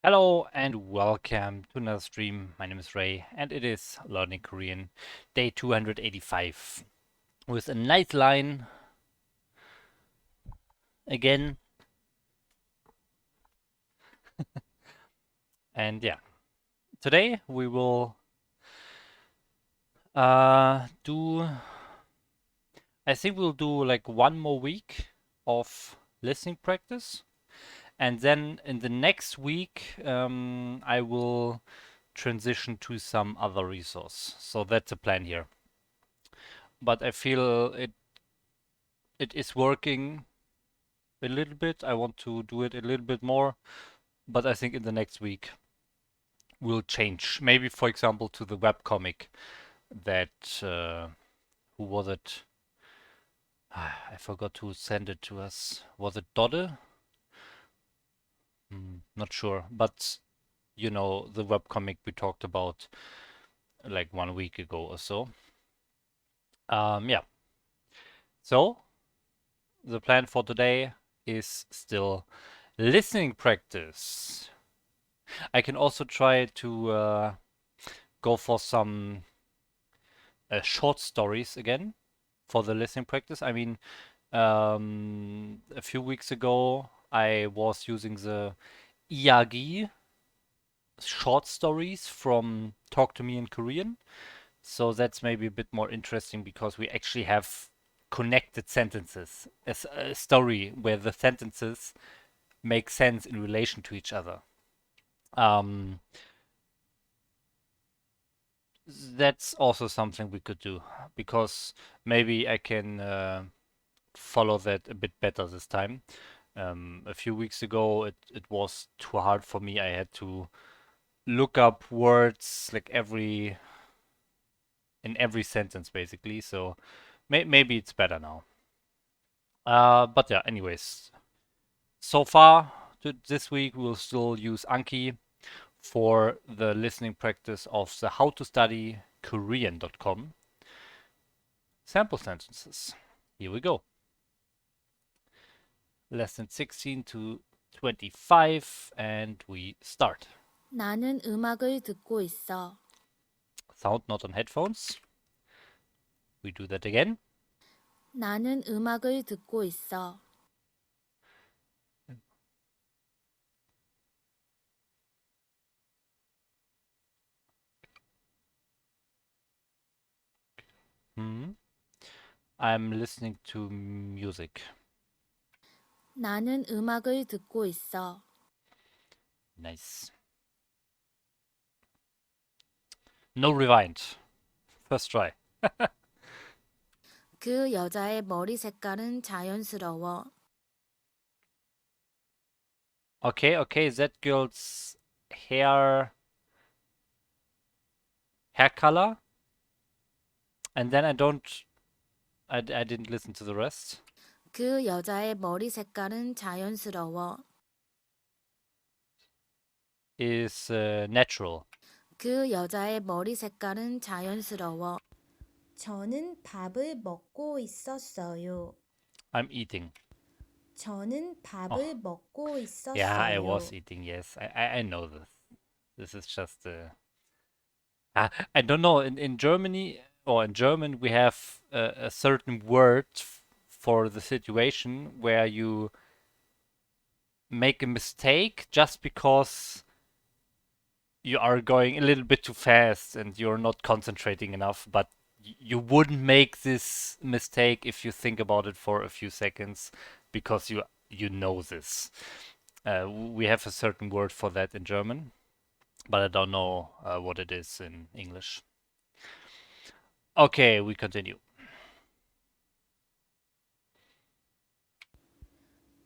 Hello and welcome to another stream. My name is Ray and it is Learning Korean day 285 with a nice line again. And yeah, today we will do, I think we'll do like one more week of listening practice. And then in the next week, I will transition to some other resource. So that's the plan here. But I feel it is working a little bit. I want to do it a little bit more, but I think in the next week we'll change. Maybe, for example, to the webcomic that who was it? I forgot who sent it to us. Was it Dodde? Not sure, but you know the webcomic we talked about like 1 week ago or so. Yeah. So the plan for today is still listening practice. I can also try to go for some short stories again for the listening practice. I mean, a few weeks ago, I was using the Iyagi short stories from Talk to Me in Korean. So that's maybe a bit more interesting because we actually have connected sentences, a story where the sentences make sense in relation to each other. Um, that's also something we could do because maybe I can follow that a bit better this time. A few weeks ago, it was too hard for me. I had to look up words like in every sentence basically. So maybe it's better now. But yeah, anyways, so far this week we'll still use Anki for the listening practice of the How to Study Korean.com sample sentences. Here we go. Lesson 16 to 25 and we start. 나는 음악을 듣고 있어. Sound not on headphones. We do that again. 나는 음악을 듣고 있어. I'm listening to music. 나는 음악을 듣고 있어. Nice. No rewind. First try. 그 여자의 머리 색깔은 자연스러워. Okay, that girl's hair color. And then I didn't listen to the rest. 그 여자의 머리 색깔은 자연스러워. Is natural. 그 여자의 머리 색깔은 자연스러워. 저는 밥을 먹고 있었어요. I'm eating. 저는 밥을 Oh, 먹고 yeah, I 있었어요. was eating. Yes, I know this. This is just I don't know. In Germany or in German, we have a certain word for the situation where you make a mistake just because you are going a little bit too fast and you're not concentrating enough, but you wouldn't make this mistake if you think about it for a few seconds because you know this. We have a certain word for that in German, but I don't know what it is in English. Okay, we continue.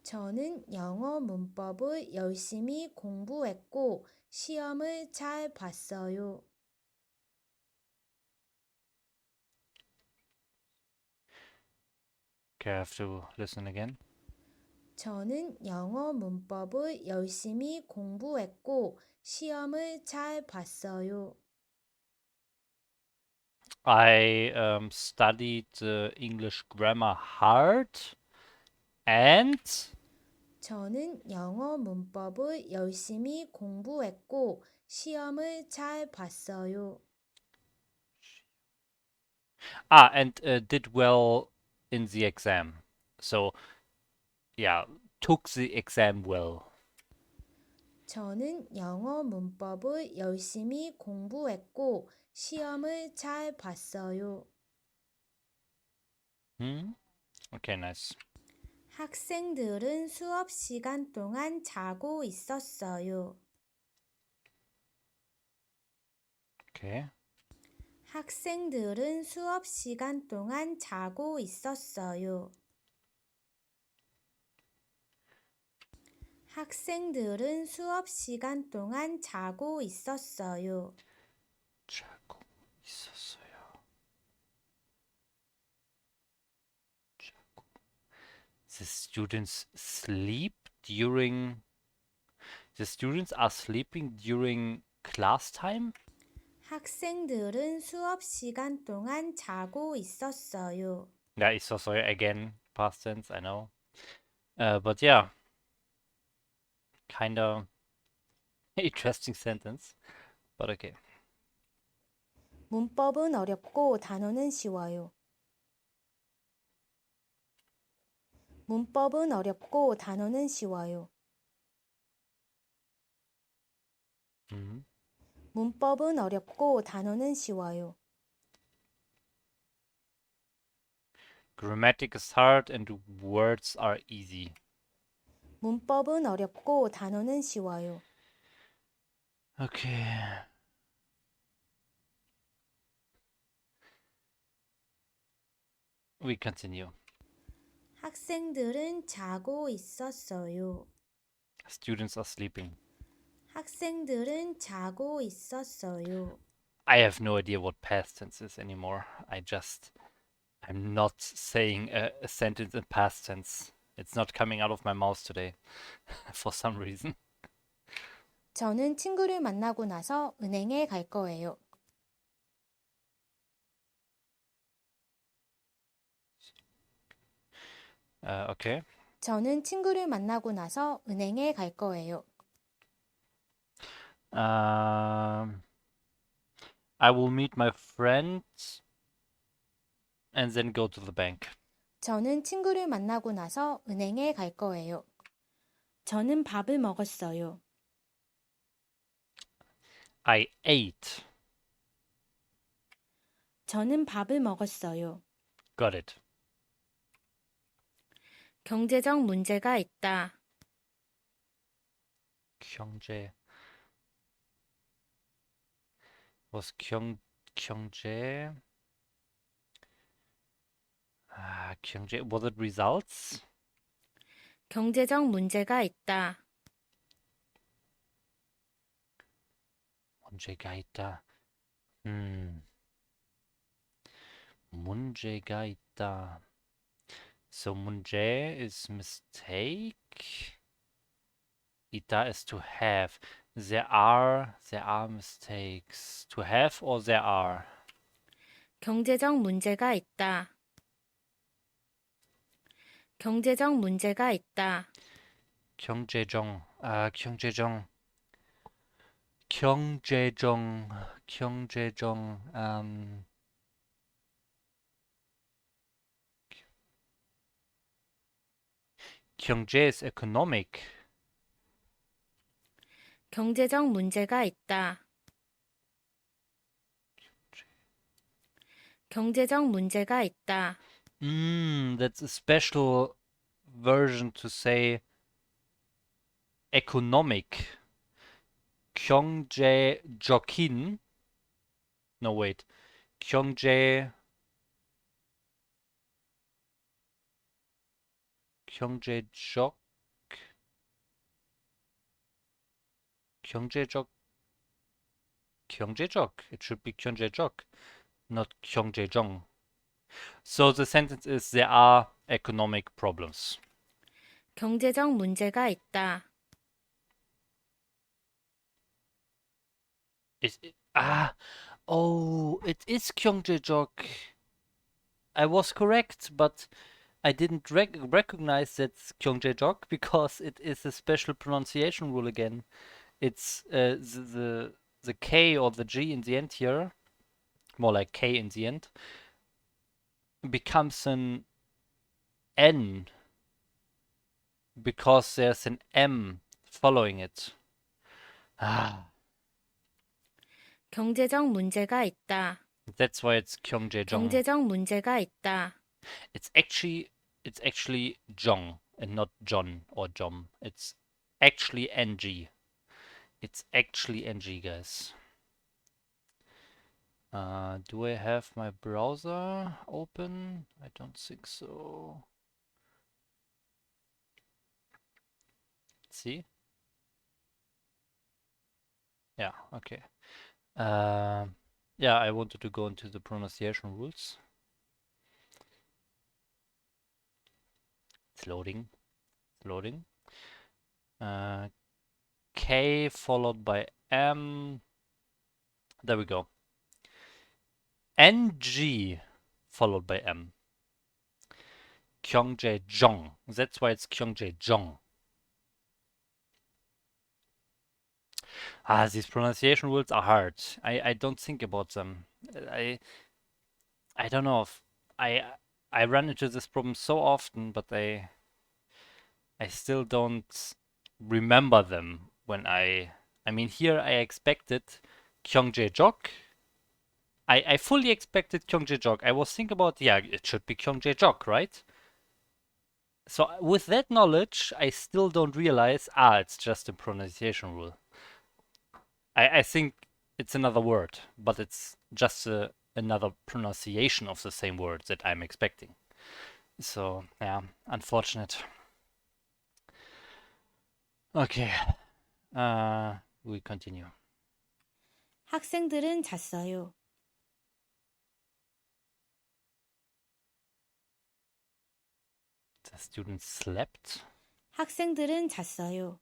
저는 영어 문법을 열심히 공부했고 시험을 잘 봤어요. Okay, I have to listen again. 저는 영어 문법을 열심히 공부했고 시험을 잘 봤어요. I studied English grammar hard and 저는 영어 문법을 열심히 공부했고 시험을 잘 봤어요. And did well in the exam. So, yeah, took the exam well. 저는 영어 문법을 열심히 공부했고 시험을 잘 봤어요. Hmm? Okay, nice. 학생들은 수업 시간 동안 자고 있었어요. Okay. 학생들은 수업 시간 동안 자고 있었어요. 학생들은 수업 시간 동안 자고 있었어요. 자고 있었어요. 자고. The students sleep during. The students are sleeping during class time? 학생들은 수업 시간 동안 자고 있었어요. Yeah, 있었어요 again, past tense, I know. But yeah, kind of interesting sentence. But okay. 문법은 어렵고 단어는 쉬워요. 문법은 어렵고 단어는 쉬워요. Mhm. 문법은 어렵고 단어는 쉬워요. Grammatic is hard and words are easy. 문법은 어렵고 단어는 쉬워요. Okay. We continue. 학생들은 자고 있었어요. Students are sleeping. 학생들은 자고 있었어요. I have no idea what past tense is anymore. I'm not saying a sentence in past tense. It's not coming out of my mouth today for some reason. 저는 친구를 만나고 나서 은행에 갈 거예요. Okay. 저는 친구를 만나고 나서 은행에 갈 거예요. I will meet my friend and then go to the bank. 저는 친구를 만나고 나서 은행에 갈 거예요. 저는 밥을 먹었어요. I ate. 저는 밥을 먹었어요. Got it. 경제적 문제가 있다. 경제. Was 경제? 경제. Was it results? 경제적 문제가 있다. 문제가 있다. 문제가 있다. So 문제 is mistake. Ita is to have. There are mistakes. To have or there are? 경제적 문제가 있다. 경제적 문제가 있다. 경제정. 경제정. 경제정. 경제정. 경제 is economic. 경제적 문제가 있다. 경제적 문제가 있다. That's a special version to say economic. 경제적인. No, wait. 경제. 경제적. 경제적. 경제적. It should be 경제적, not 경제정. So the sentence is there are economic problems. 경제적 문제가 있다. Oh, it is 경제적. I was correct, but I didn't recognize that's Gyeongjejok because it is a special pronunciation rule again. It's the K or the G in the end here, more like K in the end, becomes an N because there's an M following it. Ah, 경제적 문제가 있다. that's why it's Gyeongjejong. 경제적 문제가 있다. It's actually Jong and not John or Jom. It's actually NG. It's actually NG, guys. Do I have my browser open? I don't think so. Let's see. Yeah, okay. Yeah, I wanted to go into the pronunciation rules. It's loading. It's loading. K followed by M. There we go. NG followed by M. Gyeongjejong. That's why it's Gyeongjejong. These pronunciation rules are hard. I don't think about them. I I don't know if I I run into this problem so often, but I still don't remember them when I mean here I expected Gyeongjejok. I fully expected Gyeongjejok. I was thinking about yeah, it should be Gyeongjejok, right? So with that knowledge, I still don't realize it's just a pronunciation rule. I think it's another word, but it's just another pronunciation of the same word that I'm expecting. So yeah, unfortunate. Okay, we continue. 학생들은 잤어요. The students slept. 학생들은 잤어요.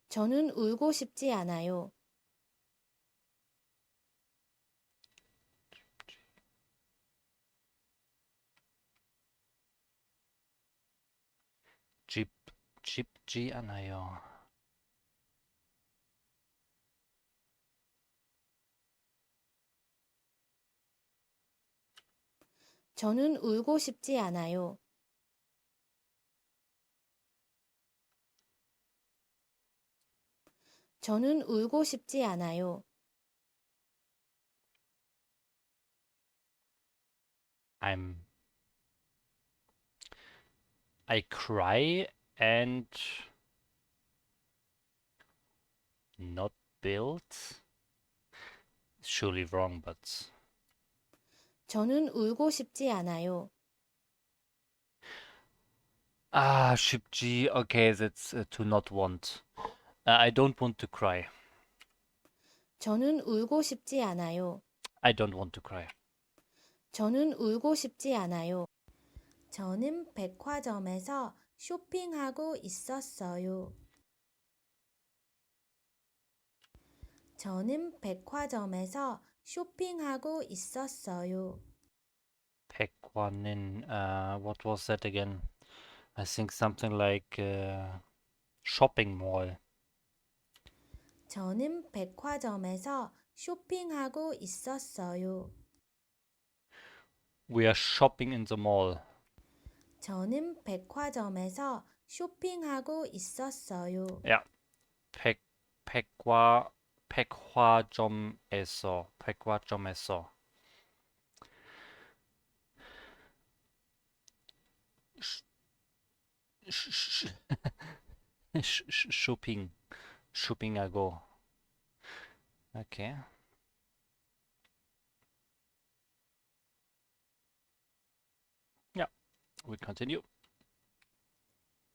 저는 울고 싶지 않아요. 집, 집지 않아요. 저는 울고 싶지 않아요. 저는 울고 싶지 않아요. I'm I cry and not built. Surely wrong, but 저는 울고 싶지 않아요. Shipji. Okay, that's to not want. I don't want to cry. 저는 울고 싶지 않아요. I don't want to cry. 저는 울고 싶지 않아요. 저는 백화점에서 쇼핑하고 있었어요. 저는 백화점에서 쇼핑하고 있었어요. Pekwanin. What was that again? I think something like shopping mall. 저는 백화점에서 쇼핑하고 있었어요. We are shopping in the mall. 저는 백화점에서 쇼핑하고 있었어요. Yeah. 백 백화 백화점에서 shopping shopping하고. Okay. Yeah. We continue.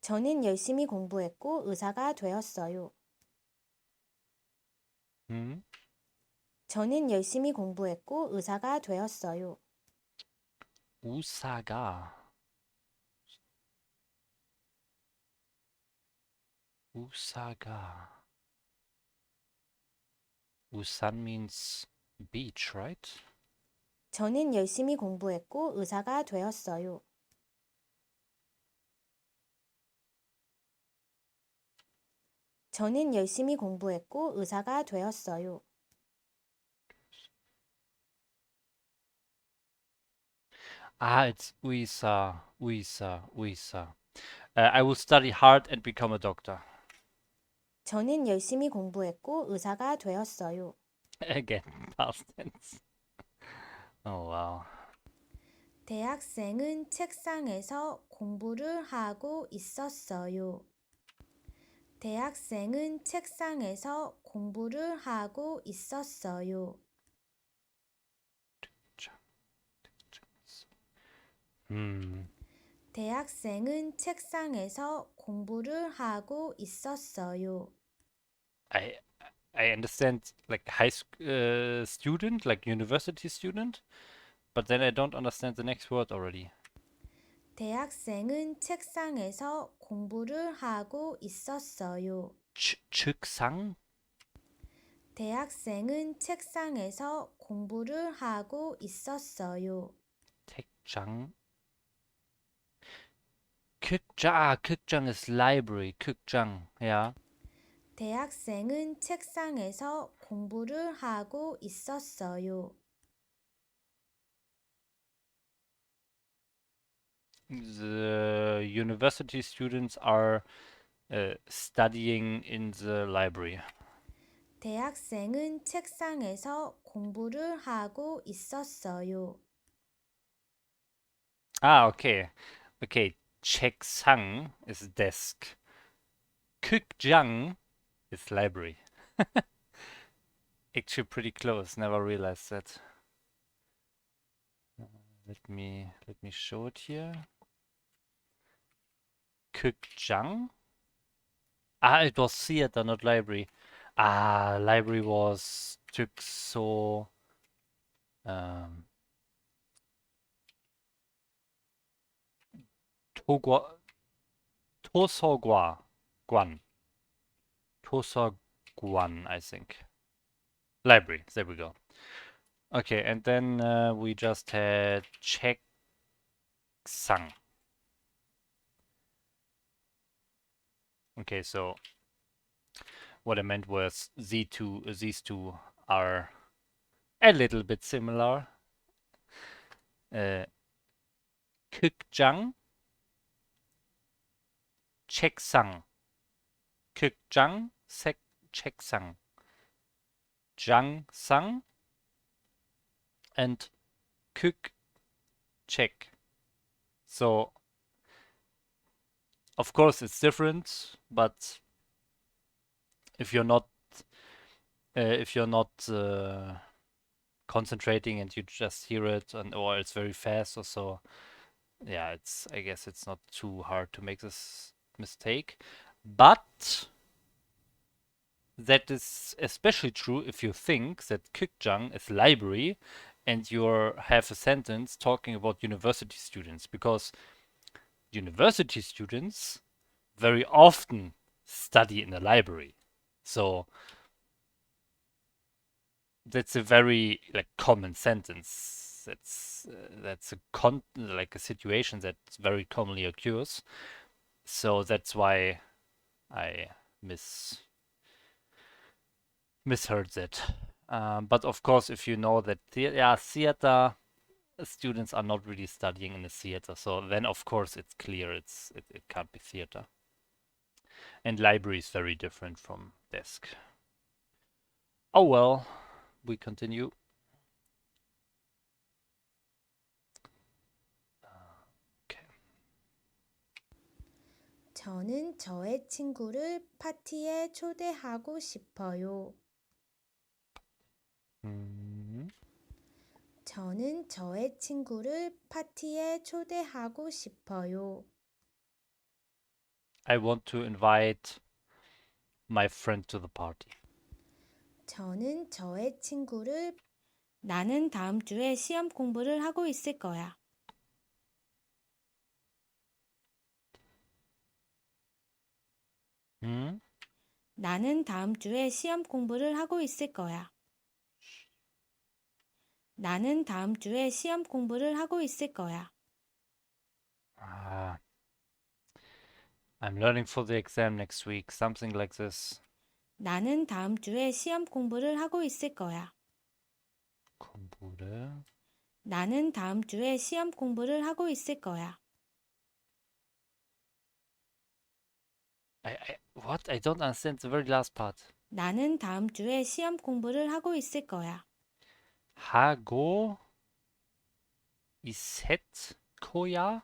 저는 열심히 공부했고 의사가 되었어요. Hmm. 저는 열심히 공부했고 의사가 되었어요. 우사가 우사가 우산 means beach, right? 저는 열심히 공부했고 의사가 되었어요. 저는 열심히 공부했고 의사가 되었어요. Ah, it's Uisa, Uisa, Uisa. I will study hard and become a doctor. 저는 열심히 공부했고 의사가 되었어요. Again, past tense. Oh, wow. 대학생은 책상에서 공부를 하고 있었어요. 대학생은 책상에서 공부를 하고 있었어요. Hmm. 대학생은 책상에서 공부를 하고 있었어요. I I understand like student, like university student, but then I don't understand the next word already. 대학생은 책상에서 공부를 하고 있었어요. Çıksang? 대학생은 책상에서 공부를 하고 있었어요. Tekjang? Kukjang is library. Kukjang, ja. 대학생은 책상에서 공부를 하고 있었어요. The university students are studying in the library. 대학생은 책상에서 공부를 하고 있었어요. Ah, okay. Okay. Cheksang is desk. Kukjang is library. Actually pretty close. Never realized that. Let me show it here. Kukjang? Ah, it was theater, not library. Ah, library was took so um Togwa Tosogwa Guan. Tosaguan, I think. Library, there we go. Okay, and then we just had Cheksang. Okay, so what I meant was these two are a little bit similar. Uh, Kukjang, Cheksang. Kukjang, Cheksang. Jangsang and Kuk Check. So of course it's different, but if you're not concentrating and you just hear it and or it's very fast or so, yeah, it's I guess it's not too hard to make this mistake. But that is especially true if you think that Kikjang is library and you have a sentence talking about university students, because university students very often study in a library. So that's a very like common sentence. That's like a situation that very commonly occurs. So that's why I misheard that. But of course, if you know that theater students are not really studying in a theater, so then of course it's clear it can't be theater. And library is very different from desk. Oh well, we continue. Okay. 저는 저의 친구를 파티에 초대하고 싶어요. Mhm. 저는 저의 친구를 파티에 초대하고 싶어요. I want to invite my friend to the party. 저는 저의 친구를 나는 다음 주에 시험 공부를 하고 있을 거야. Hmm? 나는 다음 주에 시험 공부를 하고 있을 거야. 나는 다음 주에 시험 공부를 하고 있을 거야. Ah, I'm learning for the exam next week. Something like this. 나는 다음 주에 시험 공부를 하고 있을 거야. 공부를. 나는 다음 주에 시험 공부를 하고 있을 거야. What? I don't understand the very last part. 나는 다음 주에 시험 공부를 하고 있을 거야. 하고 있을 거야?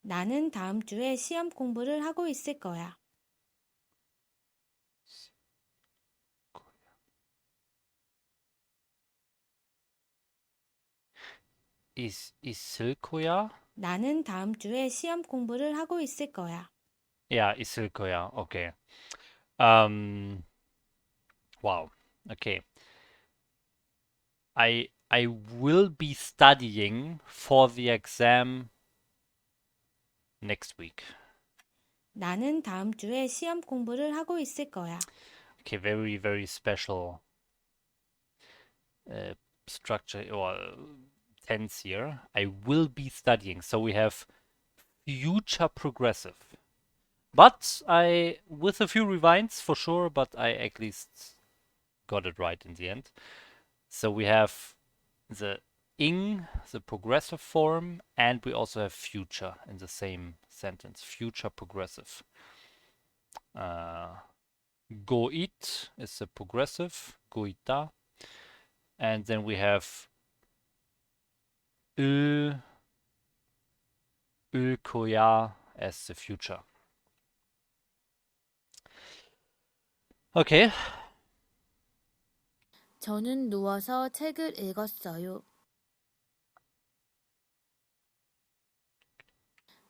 나는 다음 주에 시험 공부를 하고 있을 거야. 있을 거야? 나는 다음 주에 시험 공부를 하고 있을 거야. Ja, 있을 거야. Okay. Um, wow. Okay. I will be studying for the exam next week. 나는 다음 주에 시험 공부를 하고 있을 거야. Okay, very, very special structure or tense here. I will be studying. So we have future progressive. But I, with a few rewinds for sure, but I at least got it right in the end. So we have the ing, the progressive form, and we also have future in the same sentence. Future progressive. Uh, goit is the progressive, goita. And then we have 을, 을 as the future. Okay. 저는 누워서 책을 읽었어요.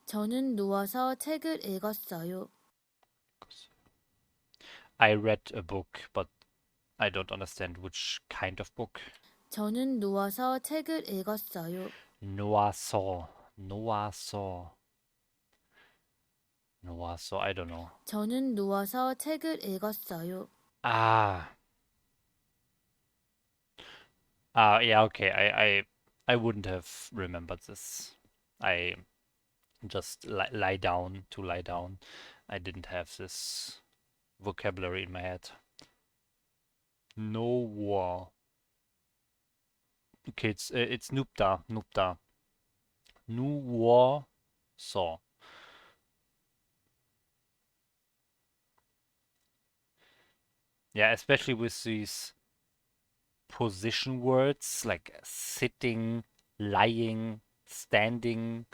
저는 누워서 책을 읽었어요. I read a book, but I don't understand which kind of book. 저는 누워서 책을 읽었어요. Noaso. Noaso. Noaso. I don't know. 저는 누워서 책을 읽었어요. Ah. Ah, yeah, okay. I wouldn't have remembered this. I just lie down to lie down. I didn't have this vocabulary in my head. No war. Okay, it's nupta, nupta. Nu war saw. Yeah, especially with these position words like sitting, lying, standing,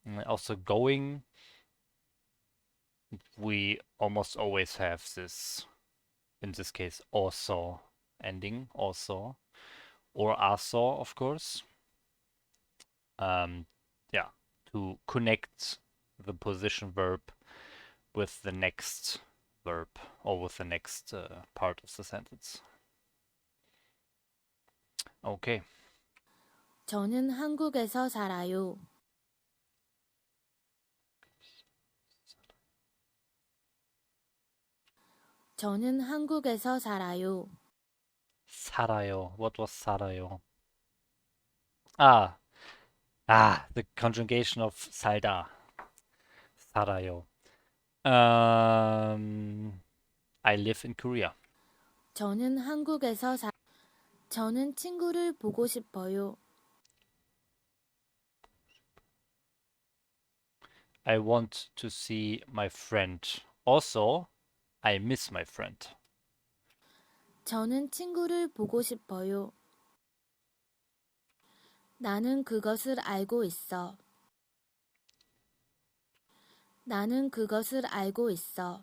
and also going. We almost always have this, in this case, also ending, also, or also, of course. Um, yeah, to connect the position verb with the next verb or with the next part of the sentence. Okay. 저는 한국에서 살아요. 저는 한국에서 살아요. 살아요. What was 살아요? Ah, the conjugation of 살다. 살아요. I live in Korea. 저는 한국에서 저는 친구를 보고 싶어요. I want to see my friend. Also, I miss my friend. 저는 친구를 보고 싶어요. 나는 그것을 알고 있어. 나는 그것을 알고 있어.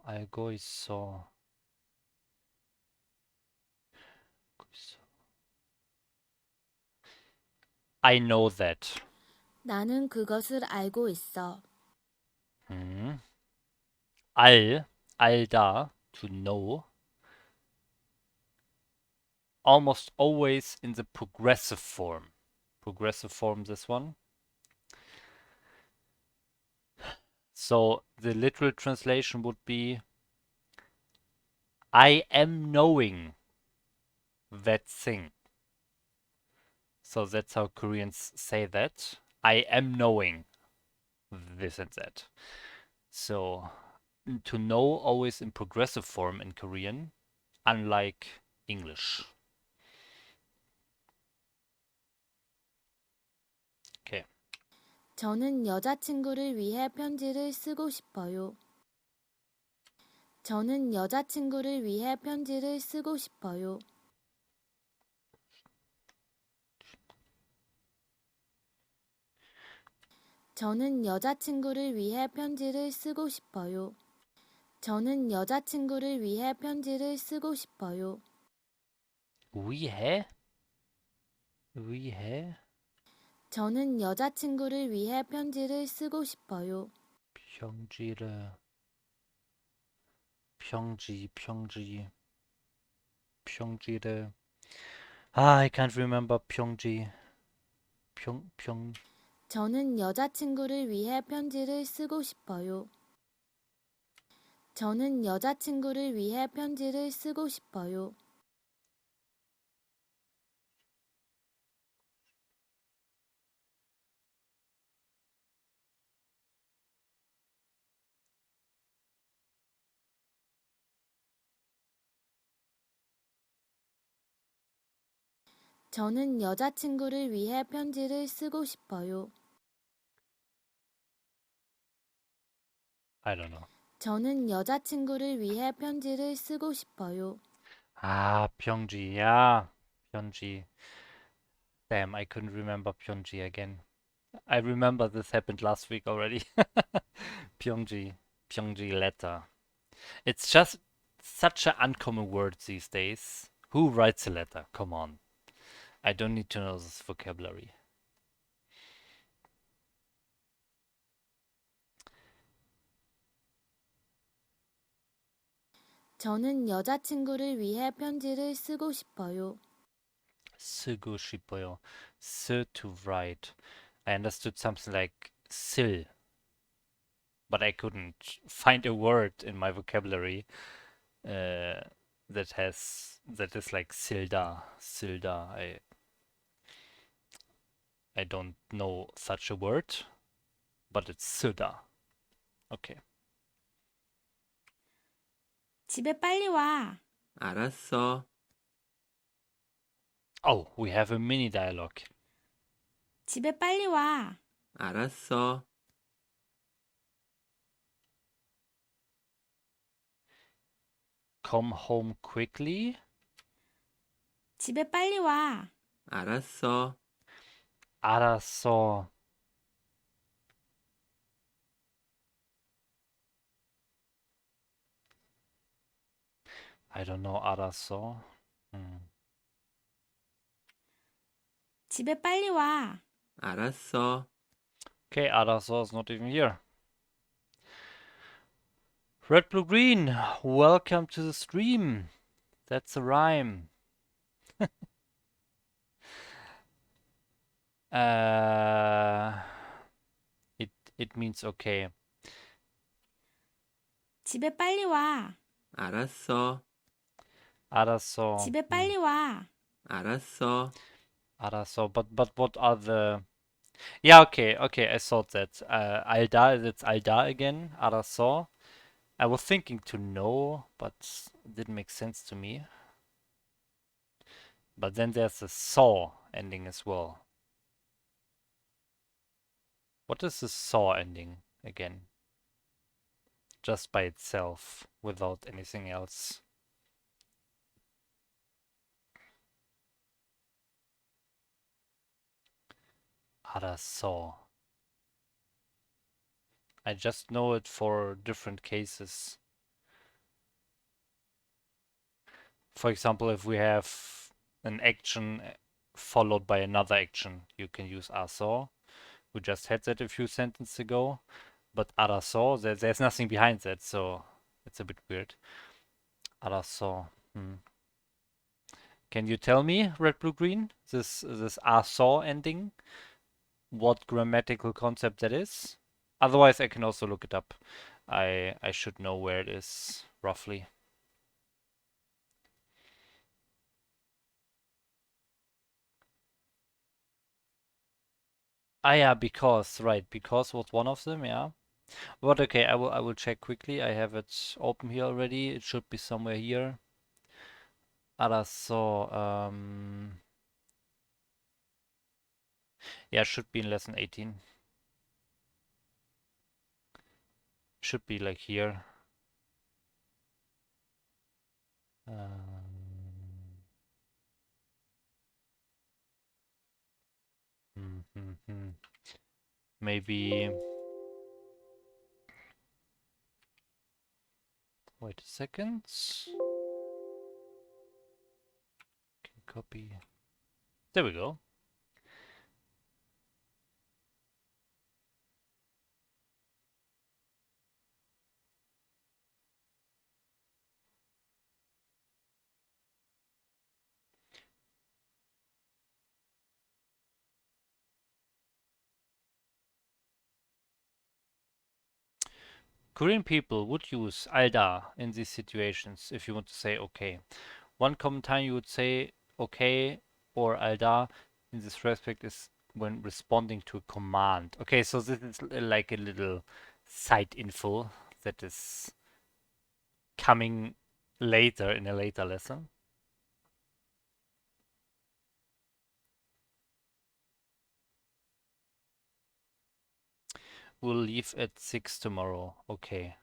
알고 있어. I know that. 나는 그것을 알고 있어. 음. 알다, to know. Almost always in the progressive form. Progressive form, this one. So the literal translation would be I am knowing that thing. So that's how Koreans say that. I am knowing this and that. So to know always in progressive form in Korean, unlike English. Okay. 저는 여자친구를 위해 편지를 쓰고 싶어요. 저는 여자친구를 위해 편지를 쓰고 싶어요. 저는 여자친구를 위해 편지를 쓰고 싶어요. 저는 여자친구를 위해 편지를 쓰고 싶어요. 위해? 위해? 저는 여자친구를 위해 편지를 쓰고 싶어요. 평지를 평지를 I can't remember 평지 평 저는 여자친구를 위해 편지를 쓰고 싶어요. 저는 여자친구를 위해 편지를 쓰고 싶어요. 저는 여자친구를 위해 편지를 쓰고 싶어요. I don't know. 저는 여자친구를 위해 편지를 쓰고 싶어요. 아, 평지. Yeah. 평지. Damn, I couldn't remember Pyongji again. I remember this happened last week already. Pyongji. Pyongji letter. It's just such an uncommon word these days. Who writes a letter? Come on. I don't need to know this vocabulary. 저는 여자친구를 위해 편지를 쓰고 싶어요. 쓰고 싶어요. To write. I understood something like sil, but I couldn't find a word in my vocabulary uh, that is like silda. Silda. I don't know such a word, but it's silda. Okay. 집에 빨리 와. 알았어. Oh, we have a mini dialogue. 집에 빨리 와. 알았어. Come home quickly. 집에 빨리 와. 알았어. 알았어. I don't know 알았어. 집에 빨리 와. 알았어. Okay, 알았어 is not even here. Red, blue, green. Welcome to the stream. That's a rhyme. Uh, it means okay. 집에 빨리 와. 알았어. 알았어. 집에 빨리 와. 알았어. 알았어. But what are the? Yeah, okay. I thought that. Alda, that's Alda again. 알았어. I was thinking to know, but it didn't make sense to me. But then there's a saw ending as well. What is the saw ending again? Just by itself, without anything else. 알았어. I just know it for different cases. For example, if we have an action followed by another action, you can use 알았어. We just had that a few sentences ago. But 알았어, there's nothing behind that, so it's a bit weird. 알았어. Can you tell me, red, blue, green, this 알았어 ending, what grammatical concept that is? Otherwise, I can also look it up. I should know where it is roughly. Ah, yeah, because, right, because was one of them, yeah. But okay, I will check quickly. I have it open here already. It should be somewhere here. 알았어. Yeah, it should be in lesson 18. Should be like here. Hmm, hmm, hmm. Maybe. Wait a second. Okay, copy. There we go. Korean people would use 알다 in these situations if you want to say okay. One common time you would say okay or 알다 in this respect is when responding to a command. Okay, so this is like a little side info that is coming later in a later lesson. We'll leave at 6 tomorrow. Okay.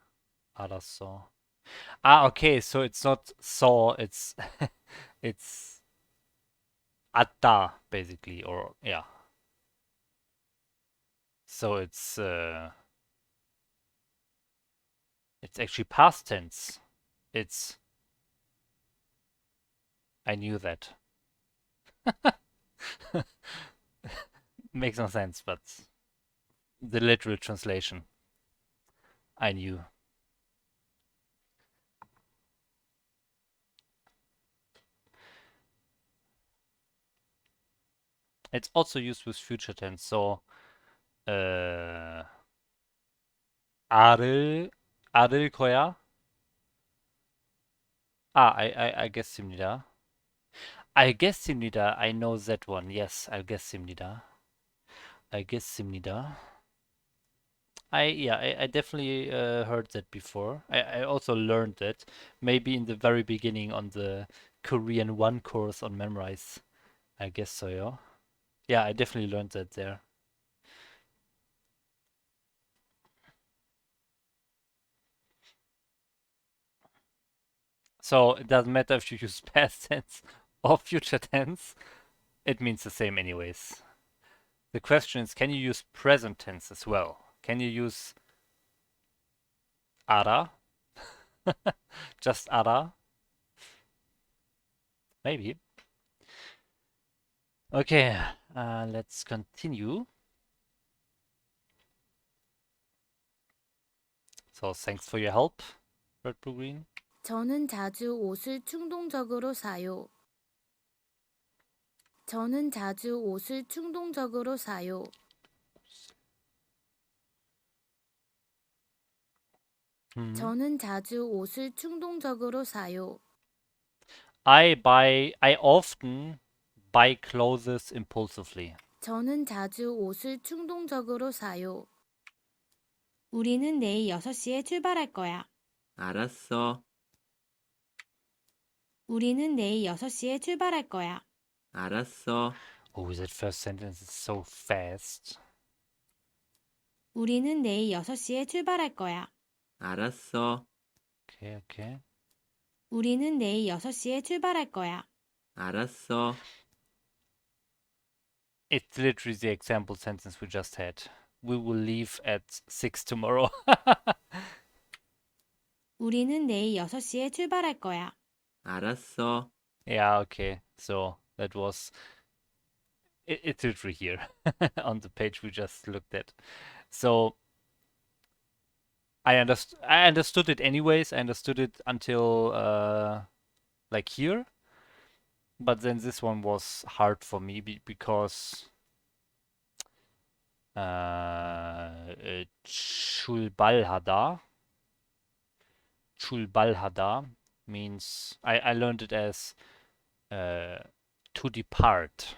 알았어. Ah, okay, so it's not so, it's it's 아따 basically, or yeah. So it's actually past tense. It's I knew that. Makes no sense, but the literal translation I knew. It's also used with future tense. So 알을 알을 거야. 알겠습니다. 알겠습니다. I know that one. Yes, 알겠습니다. 알겠습니다. I definitely heard that before. I also learned that maybe in the very beginning on the Korean 1 course on MasterReY. I guess so, yeah. Yeah, I definitely learned that there. So it doesn't matter if you use past tense or future tense, it means the same anyways. The question is, can you use present tense as well? Can you use 알아? Just 알아? Maybe. Okay, let's continue. So thanks for your help, Red Blue Green. 저는 자주 옷을 충동적으로 사요. 저는 자주 옷을 충동적으로 사요. 저는 자주 옷을 충동적으로 사요. I often buy clothes impulsively. 저는 자주 옷을 충동적으로 사요. 우리는 내일 6시에 출발할 거야. 알았어. 우리는 내일 6시에 출발할 거야. 알았어. Oh, that first sentence is so fast. 우리는 내일 6시에 출발할 거야. 알았어. Okay, okay. 우리는 내일 6시에 출발할 거야. 알았어. It's literally the example sentence we just had. We will leave at 6 tomorrow. 우리는 내일 6시에 출발할 거야. 알았어. Yeah, okay. So that was it's literally here on the page we just looked at. So I understood it anyways. I understood it until like here. But then this one was hard for me because 출발하다 출발하다 means I learned it as to depart.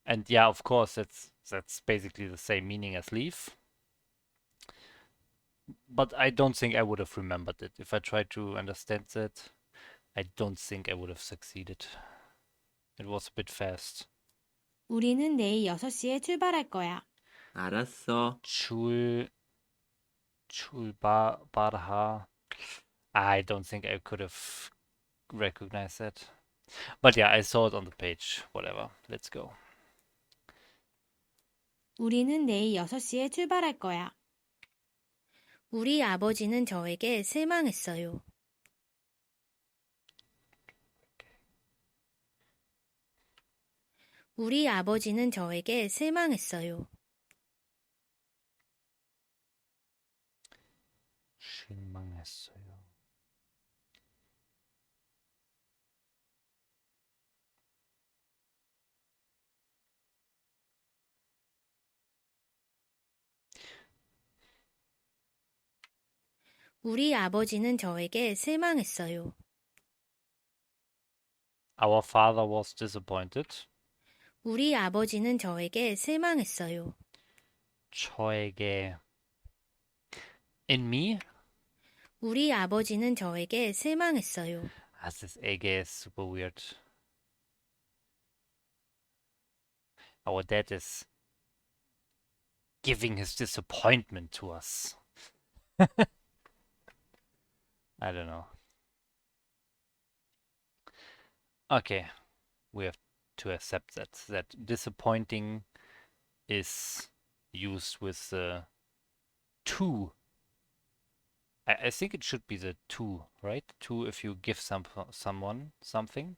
And yeah, of course, that's That's basically the same meaning as leave. But I don't think I would have remembered it. If I tried to understand that, I don't think I would have succeeded. It was a bit fast. 우리는 내일 6시에 출발할 거야. 알았어. Barha. I don't think I could have recognized that. But yeah, I saw it on the page. Whatever. Let's go. 우리는 내일 6시에 출발할 거야. 우리 아버지는 저에게 실망했어요. 우리 아버지는 저에게 실망했어요. 실망했어요. 우리 아버지는 저에게 실망했어요. Our father was disappointed. 우리 아버지는 저에게 실망했어요. 저에게 in me. 우리 아버지는 저에게 실망했어요. This 에게 is super weird. Our dad is giving his disappointment to us. I don't know. Okay, we have to accept that disappointing is used with the to. I think it should be the to, right? To if you give someone something.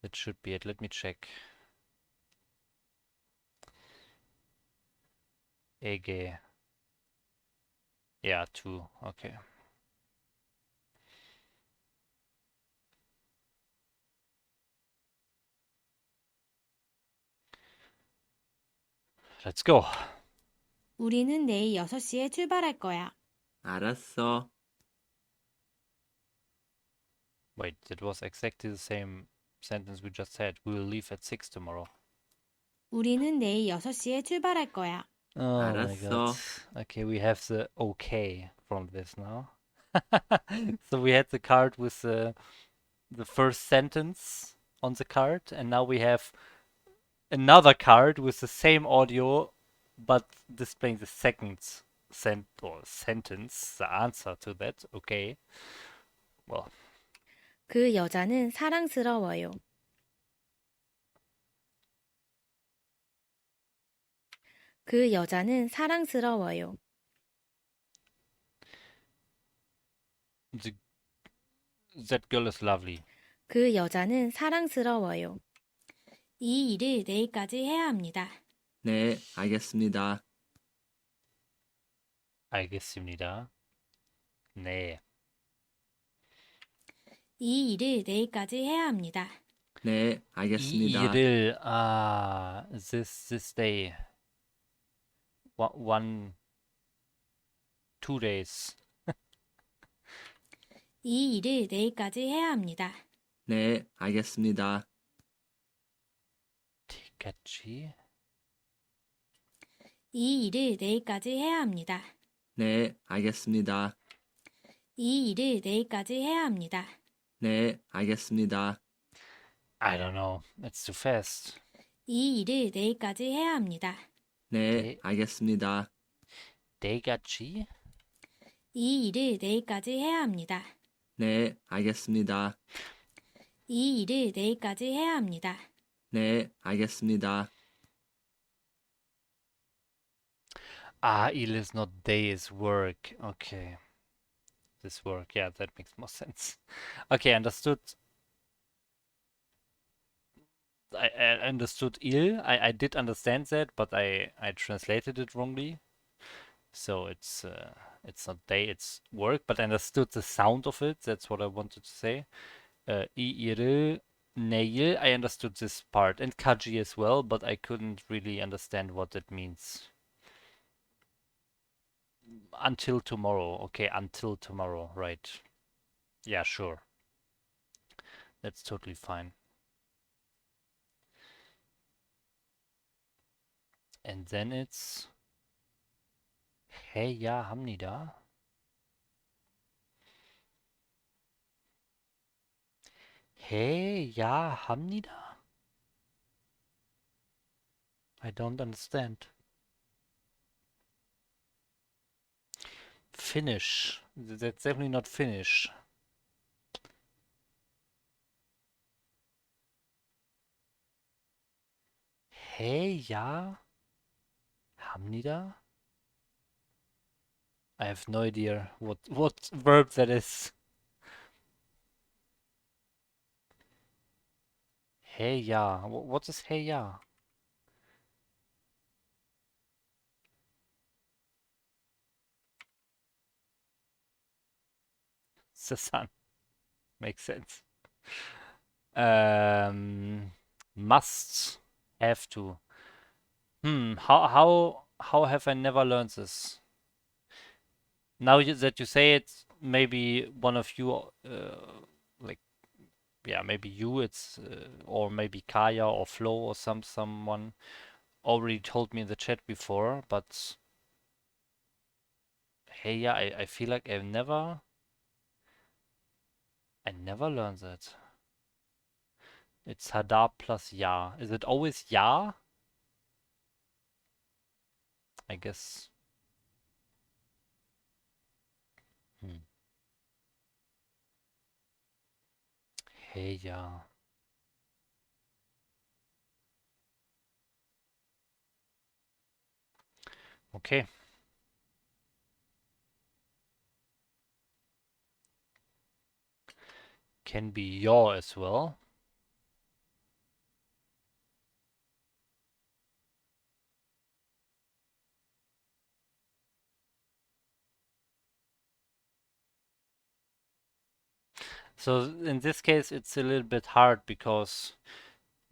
That should be it. Let me check. Ege. Yeah, to. Okay. Let's go. 우리는 내일 6시에 출발할 거야. 알았어. Wait, that was exactly the same sentence we just said. We will leave at 6 tomorrow. 우리는 내일 6시에 출발할 거야. Oh my god. 알았어. Okay, we have the okay from this now. So we had the card with the first sentence on the card, and now we have another card with the same audio but displaying the second sentence, the answer to that. Okay. Well, 그 여자는 사랑스러워요. 그 여자는 사랑스러워요. that girl is lovely. 그 여자는 사랑스러워요. 이 일을 내일까지 해야 합니다. 네, 알겠습니다. 알겠습니다. 네. 이 일을 내일까지 해야 합니다. 네, 이 알겠습니다. 일을 this day. 2 days. 이 일을 내일까지 해야 합니다. 네, 알겠습니다. 티까지. 이 일을 내일까지 해야 합니다. 네, 알겠습니다. 이 일을 내일까지 해야 합니다. 네, 알겠습니다. I don't know. It's too fast. 이 일을 내일까지 해야 합니다. 네, 네. 알겠습니다. 내가지? 이 일을 내일까지 해야 합니다. 네, 알겠습니다. 이 일을 내일까지 해야 합니다. 네, 알겠습니다. Il is not day, is work. Okay. This work, yeah, that makes more sense. Okay, understood. I understood il. I did understand that, but I translated it wrongly. So it's not day, it's work, but I understood the sound of it. That's what I wanted to say. Ihre Nail, I understood this part, and Kaji as well, but I couldn't really understand what that means. Until tomorrow. Okay, until tomorrow, right. Yeah, sure. That's totally fine. And then it's Heya Hamnida. Heya Hamnida? I don't understand. Finnish. That's definitely not Finnish. Heya Hamnida? I have no idea what verb that is. Heya. What is heya? It's the sun. Makes sense. Must have to. How have I never learned this? Now that you say it, maybe one of you, like yeah, maybe you, it's or maybe Kaya or Flo or someone already told me in the chat before, but hey, yeah, I feel like I never learned that. It's Hadar plus Ya. Is it always Ya? I guess. Hmm. Hey, ja. Okay. Can be your as well. So in this case, it's a little bit hard because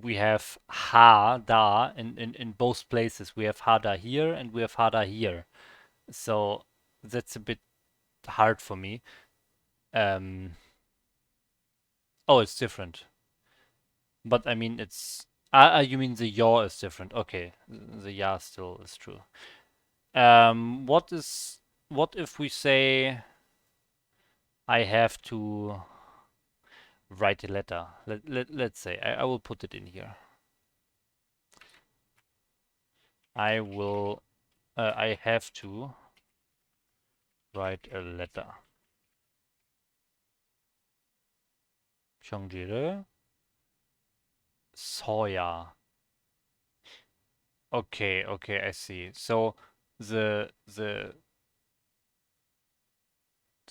we have ha, da in both places. We have ha, da here and we have ha, da here. So that's a bit hard for me. Um, oh, it's different. But I mean, it's. You mean the yaw is different? Okay, the ya still is true. What is. What if we say I have to write a letter? Let's say I will put it in here. I will. I have to write a letter. 평지를 써야. Okay, okay, I see. So the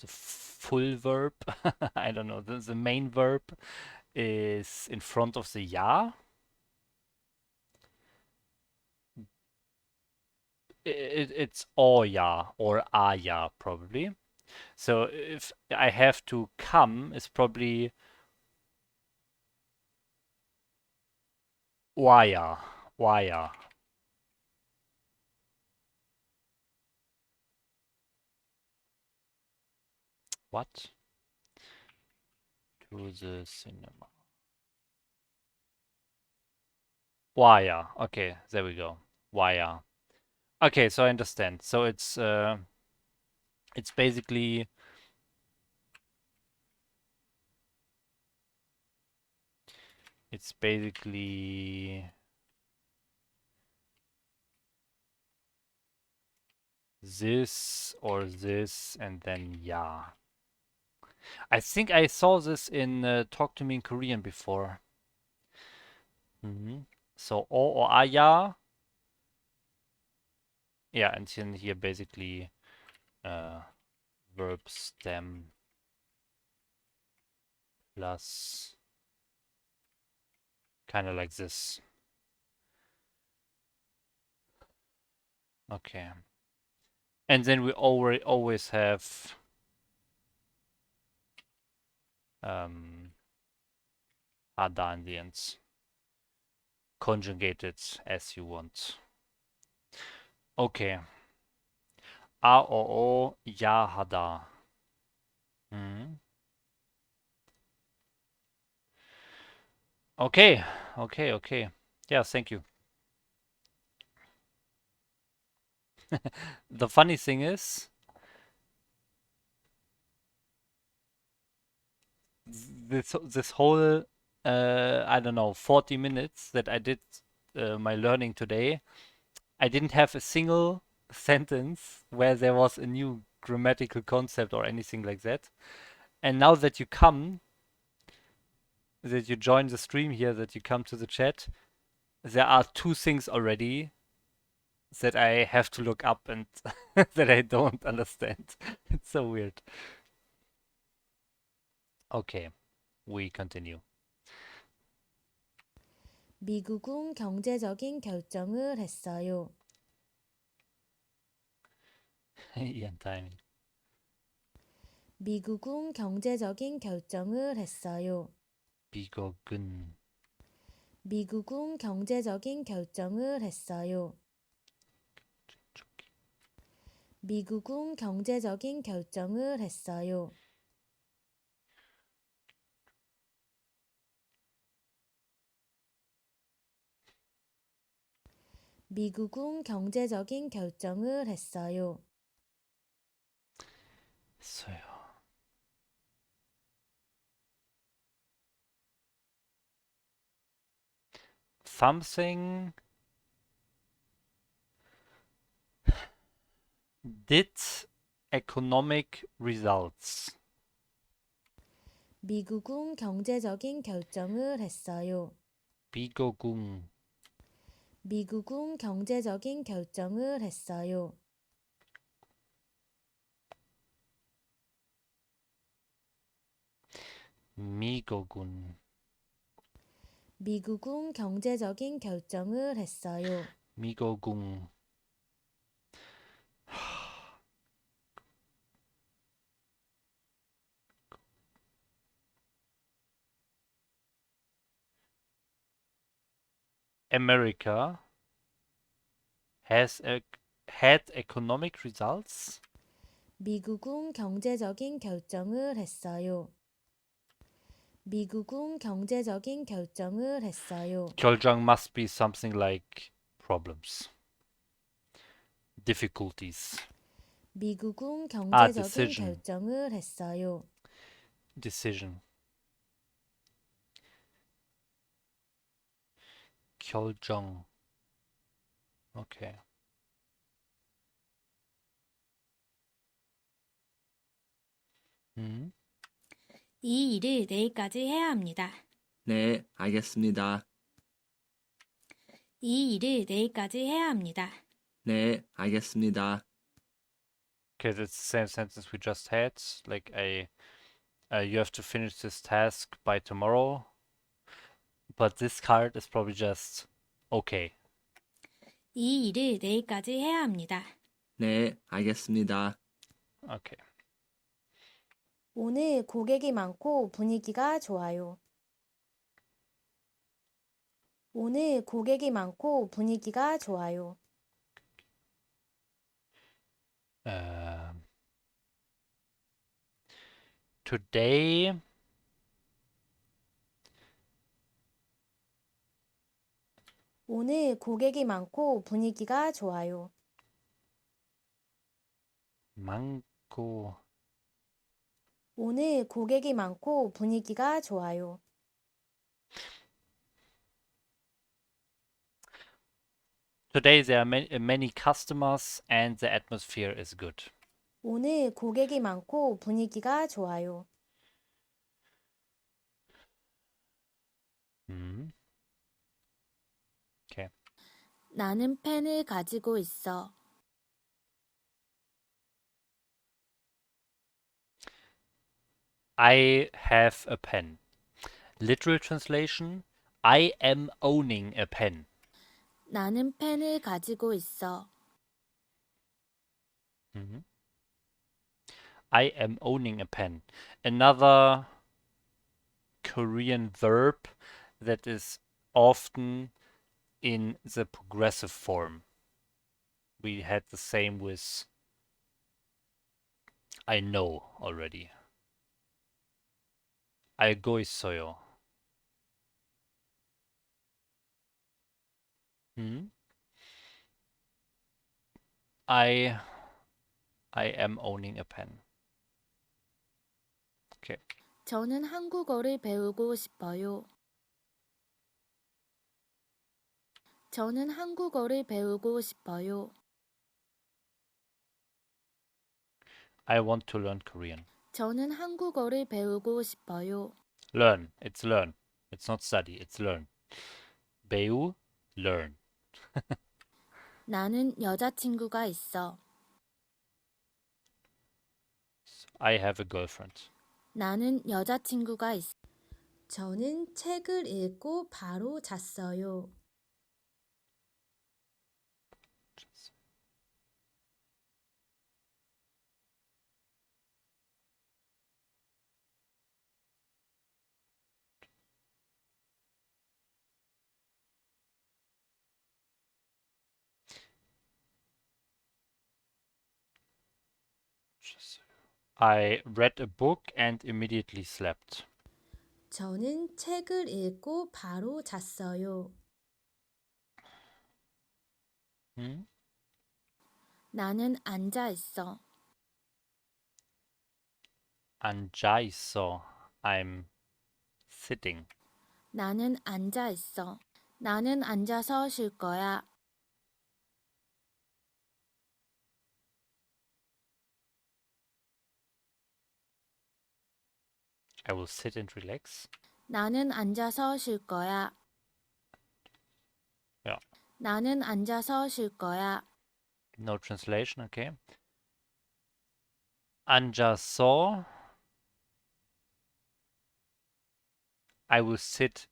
full verb, I don't know, the main verb is in front of the ja. It's oya or aya probably. So if I have to come, it's probably waya, waya. What? To the cinema. Waya. Okay, there we go. Waya. Okay, so I understand. So it's basically it's basically this or this and then yeah. I think I saw this in Talk to Me in Korean before. So o or aya. Yeah, and then here basically uh, verb stem plus kind of like this. Okay. And then we always have ada in the end. Conjugate it as you want. Okay. A o ya hada. Okay, okay, okay. Yeah, thank you. The funny thing is, this whole I don't know 40 minutes that I did my learning today, I didn't have a single sentence where there was a new grammatical concept or anything like that. And now that you come, that you join the stream here, that you come to the chat, there are two things already that I have to look up and that I don't understand. It's so weird. Okay, we continue. 미국은 경제적인 결정을 했어요. Ian timing. 미국은 경제적인 결정을 했어요. 미국은 미국은 경제적인 결정을 했어요. 미국은 경제적인 결정을 했어요. 미국은 경제적인 결정을 했어요. 했어요. Something did economic results. 미국은 경제적인 결정을 했어요. 미국은 미국은 경제적인 결정을 했어요. 미국은 미국은 경제적인 결정을 했어요. 미국은 America had economic results. 미국은 경제적인 결정을 했어요. 미국은 경제적인 결정을 했어요. 결정 must be something like problems, difficulties. 미국은 경제적인 decision. 결정을 했어요. Decision. 결정. Okay. 이 일을 내일까지 해야 합니다. 네, 알겠습니다. 이 일을 내일까지 해야 합니다. 네, 알겠습니다. Okay, that's the same sentence we just had. Like you have to finish this task by tomorrow. But this card is probably just okay. 이 일을 내일까지 해야 합니다. 네, 알겠습니다. Okay. 오늘 고객이 많고 분위기가 좋아요. 오늘 고객이 많고 분위기가 좋아요. Today 오늘 고객이 많고 분위기가 좋아요. 많고 오늘 고객이 많고 분위기가 좋아요. Today there are many customers and the atmosphere is good. 오늘 고객이 많고 분위기가 좋아요. Okay. 나는 펜을 가지고 있어. I have a pen. Literal translation, I am owning a pen. 나는 펜을 가지고 있어. I am owning a pen. Another Korean verb that is often in the progressive form. We had the same with I know already. 알고 있어요. I am owning a pen. Okay. 저는 한국어를 배우고 싶어요. 저는 한국어를 배우고 싶어요. I want to learn Korean. 저는 한국어를 배우고 싶어요. Learn. It's learn. It's not study. It's learn. 배우, learn. 나는 여자친구가 있어. I have a girlfriend. 나는 여자친구가 있어. 저는 책을 읽고 바로 잤어요. I read a book and immediately slept. 저는 책을 읽고 바로 잤어요. Hmm? 나는 앉아 있어. 앉아 있어. I'm sitting. 나는 앉아 있어. 나는 앉아서 쉴 거야. I will sit and relax. 나는 앉아서 쉴 거야. Yeah. 나는 앉아서 쉴 거야. No translation, okay. 앉아서. I will sit.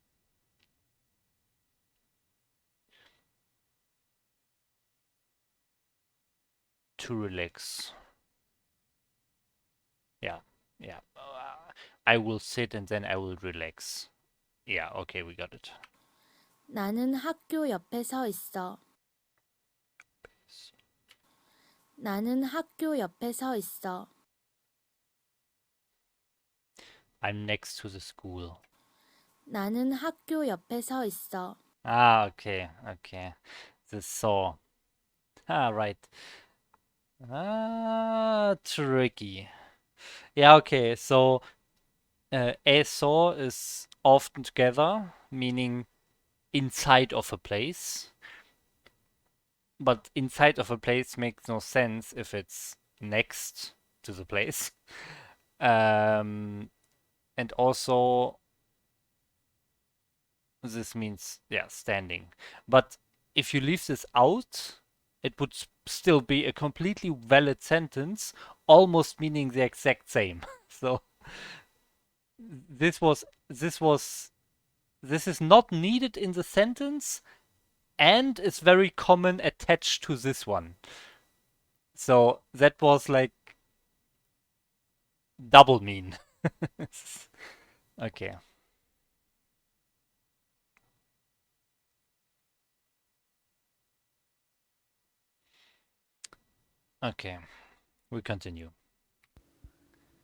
To relax. Yeah, yeah. I will sit and then I will relax. Yeah, okay, we got it. 나는 학교 옆에 서 있어. 나는 학교 옆에 서 있어. I'm next to the school. 나는 학교 옆에 서 있어. Ah, okay, okay. The saw. Ah, right. Ah, tricky. Yeah, okay, so a saw is often together, meaning inside of a place. But inside of a place makes no sense if it's next to the place. And also this means, yeah, standing. But if you leave this out, it would still be a completely valid sentence, almost meaning the exact same. So this is not needed in the sentence and is very common attached to this one. So that was like double mean. Okay. Okay. We continue.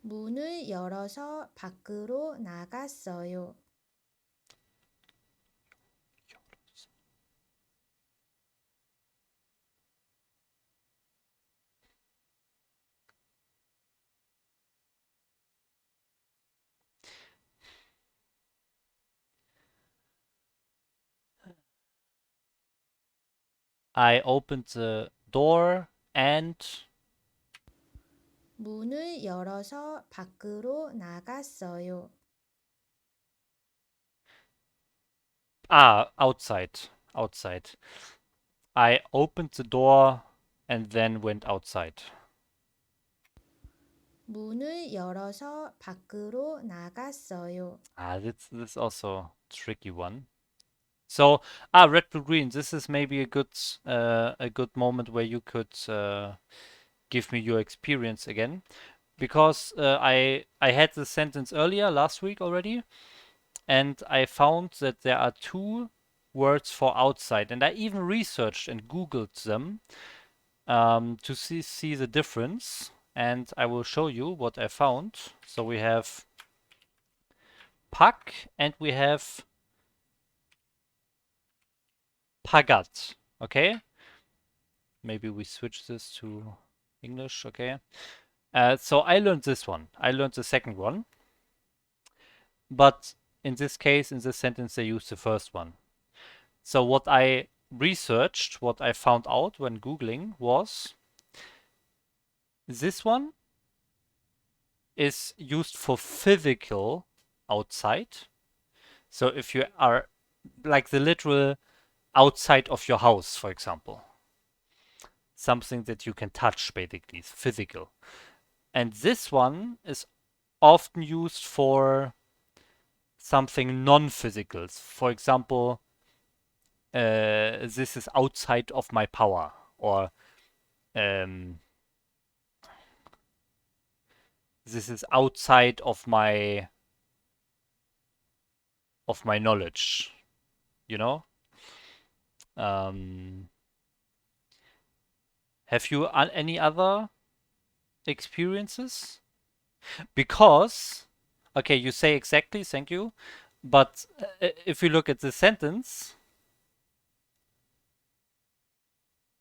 문을 열어서 밖으로 나갔어요. I opened the door and 문을 열어서 밖으로 나갔어요. outside. Outside. I opened the door and then went outside. 문을 열어서 밖으로 나갔어요. This is also a tricky one. So, red, blue, green. This is maybe a good moment where you could give me your experience again, because I had this sentence earlier last week already, and I found that there are two words for outside, and I even researched and Googled them to see the difference, and I will show you what I found. So we have Pak and we have Pagat. Okay? maybe we switch this to English, okay? So I learned this one. I learned the second one. But in this case, in this sentence, they use the first one. So what I researched, what I found out when Googling was this one is used for physical outside. So if you are like the literal outside of your house, for example, something that you can touch basically, is physical. And this one is often used for something non-physical. For example, this is outside of my power, or um, this is outside of my knowledge. You know? Have you any other experiences? Because, okay, you say exactly, thank you, but if you look at the sentence,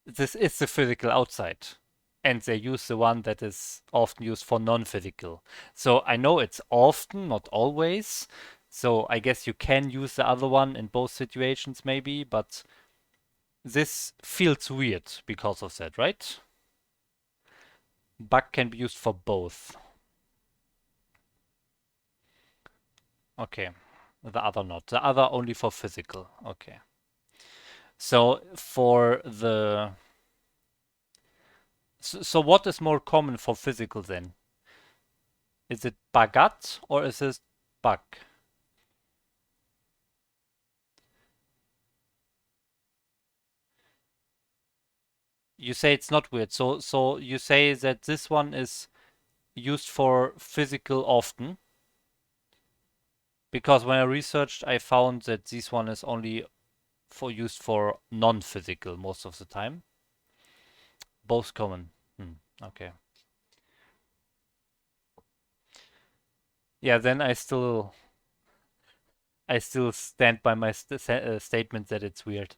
this is the physical outside. And they use the one that is often used for non-physical. So I know it's often, not always. So I guess you can use the other one in both situations maybe, but this feels weird because of that, right? Bug can be used for both. Okay. The other not. The other only for physical. Okay. So for the... So what is more common for physical then? Is it bagat or is it bug? You say it's not weird. So you say that this one is used for physical often. Because when I researched, I found that this one is only used for non-physical most of the time. Both common. Okay. Yeah, then I still stand by my statement that it's weird.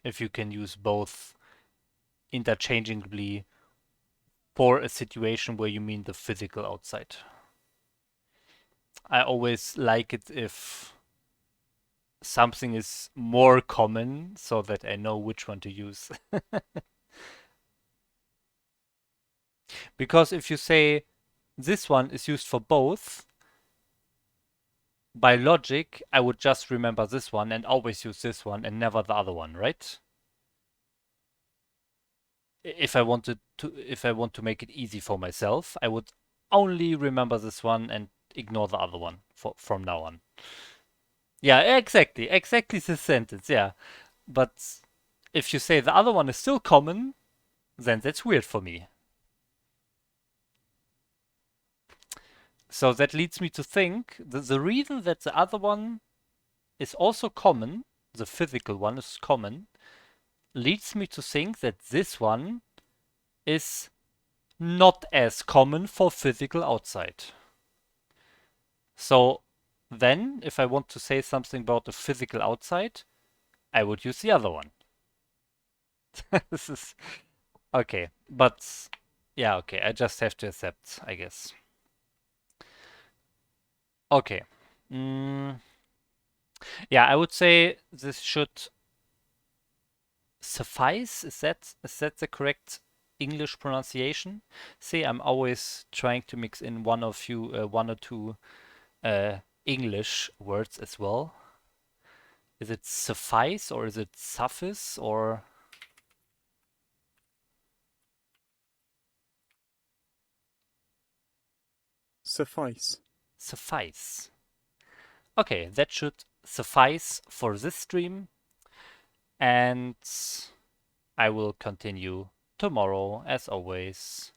If you can use both interchangeably for a situation where you mean the physical outside. I always like it if something is more common so that I know which one to use. Because if you say this one is used for both, by logic, I would just remember this one and always use this one and never the other one, right? If I want to make it easy for myself, I would only remember this one and ignore the other one from now on. Yeah, exactly the sentence, yeah. But if you say the other one is still common, then that's weird for me. So that leads me to think the reason that the other one is also common, the physical one is common, leads me to think that this one is not as common for physical outside. So then, if I want to say something about the physical outside, I would use the other one. This is okay, but yeah, okay, I just have to accept, I guess. Okay. Yeah, I would say this should suffice. Is that the correct English pronunciation? See, I'm always trying to mix in one or two English words as well. Is it suffice or is it suffice or Suffice. suffice? Okay, that should suffice for this stream, and I will continue tomorrow as always.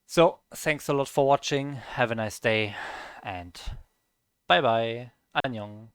So, thanks a lot for watching. Have a nice day and bye bye. Annyeong.